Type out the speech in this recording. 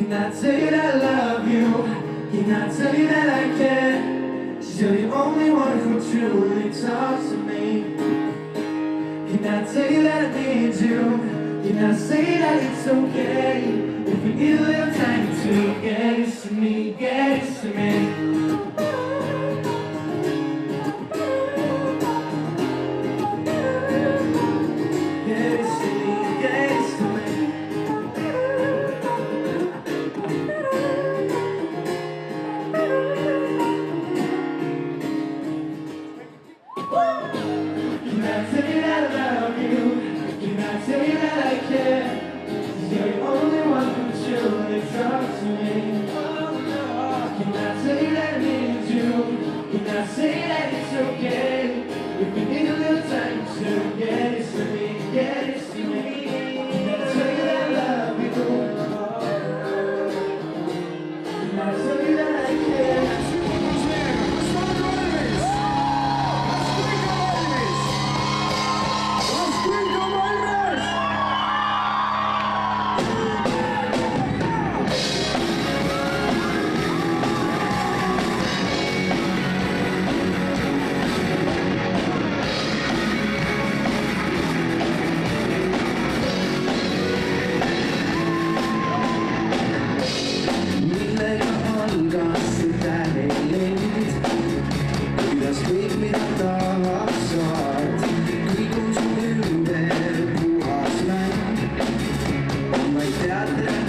Can I tell you that I love you? Can I tell you that I care? 'Cause you're the only one who truly talks to me. Can I tell you that I need you? Can I say that it's okay if you need a little time to get used to me, get used to me? Can I tell you that I love you? Can I tell you that I care? 'Cause you're the only one who truly talks to me. Can I tell you that I need you? Can I say that it's okay if you need a little time to get used to me, get used to me? Can I tell you that I love you? Can I tell you that I care? Yeah.